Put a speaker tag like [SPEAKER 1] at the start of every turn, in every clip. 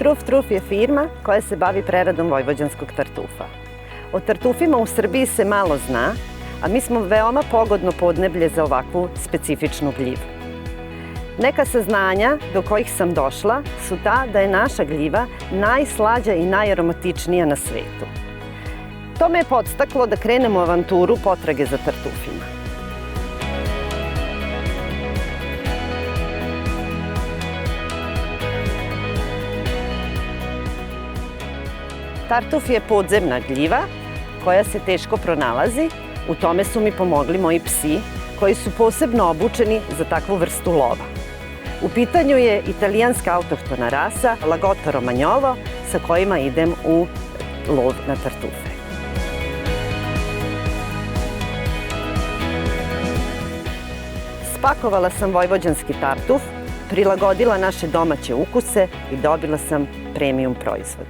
[SPEAKER 1] Truf Truf je firma koja se bavi preradom vojvođanskog tartufa. O tartufima u Srbiji se malo zna, a mi smo veoma pogodno podneblje za ovakvu specifičnu gljivu. Neka saznanja do kojih sam došla su ta da je naša gljiva najslađa i najaromatičnija na svetu. To me je podstaklo da krenem u avanturu potrage za tartufima. Tartuf je podzemna gljiva koja se teško pronalazi. U tome su mi pomogli moji psi koji su posebno obučeni za takvu vrstu lova. U pitanju je italijanska autohtona rasa Lagotto Romagnovo sa kojima idem u lov na tartufe. Spakovala sam vojvođanski tartuf, prilagodila naše domaće ukuse i dobila sam premium proizvod.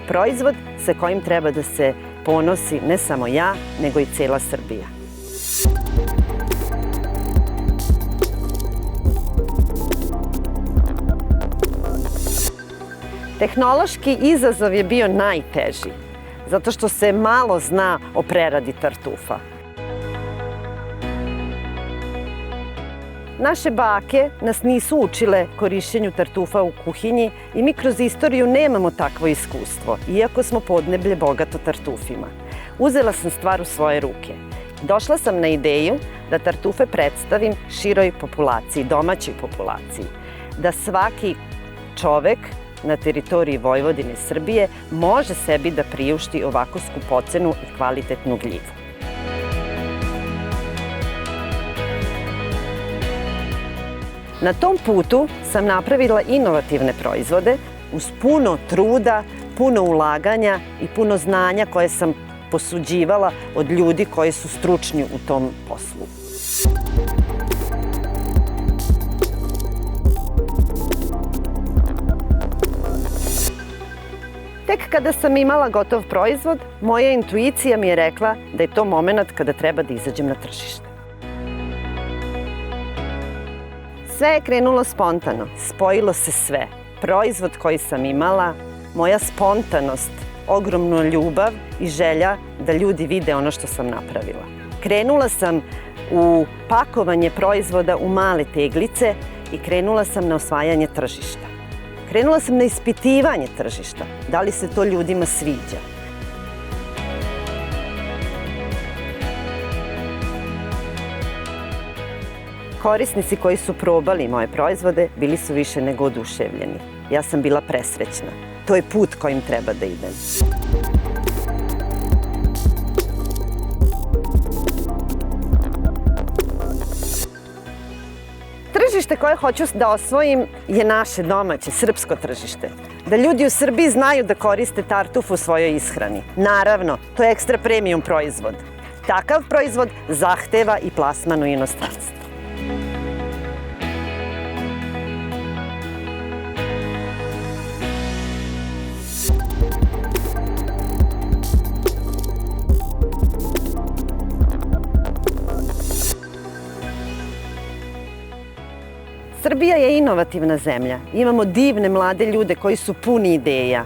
[SPEAKER 1] Proizvod sa kojim treba da se ponosi ne samo ja, nego i cela Srbija. Tehnološki izazov je bio najteži, zato što se malo zna o preradi tartufa. Naše bake nas nisu učile korišćenju tartufa u kuhinji i mi kroz istoriju nemamo takvo iskustvo, iako smo podneblje bogato tartufima. Uzela sam stvar u svoje ruke. Došla sam na ideju da tartufe predstavim široj populaciji, domaćoj populaciji. Da svaki čovek na teritoriji Vojvodine i Srbije može sebi da priušti ovako skupocenu i kvalitetnu gljivu. Na tom putu sam napravila inovativne proizvode uz puno truda, puno ulaganja i puno znanja koje sam posuđivala od ljudi koji su stručni u tom poslu. Tek kada sam imala gotov proizvod, moja intuicija mi je rekla da je to moment kada treba da izađem na tržište. Sve je krenulo spontano, spojilo se sve. Proizvod koji sam imala, moja spontanost, ogromna ljubav i želja da ljudi vide ono što sam napravila. Krenula sam u pakovanje proizvoda u male teglice i krenula sam na osvajanje tržišta. Krenula sam na ispitivanje tržišta, da li se to ljudima sviđa. Korisnici koji su probali moje proizvode bili su više nego oduševljeni. Ja sam bila presrećna. To je put kojim treba da idem. Tržište koje hoću da osvojim je naše domaće, srpsko tržište. Da ljudi u Srbiji znaju da koriste tartuf u svojoj ishrani. Naravno, to je ekstra premium proizvod. Takav proizvod zahteva i plasman u inostranstvu. Srbija je inovativna zemlja. Imamo divne mlade ljude koji su puni ideja.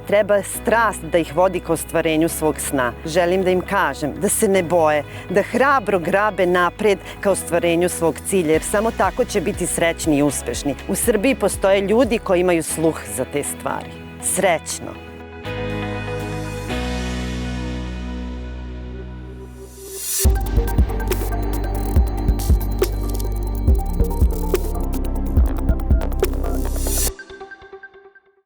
[SPEAKER 1] Treba strast da ih vodi ka ostvarenju svog sna. Želim da im kažem da se ne boje, da hrabro grabe napred ka ostvarenju svog cilja, jer samo tako će biti srećni i uspešni. U Srbiji postoje ljudi koji imaju sluh za te stvari. Srećno!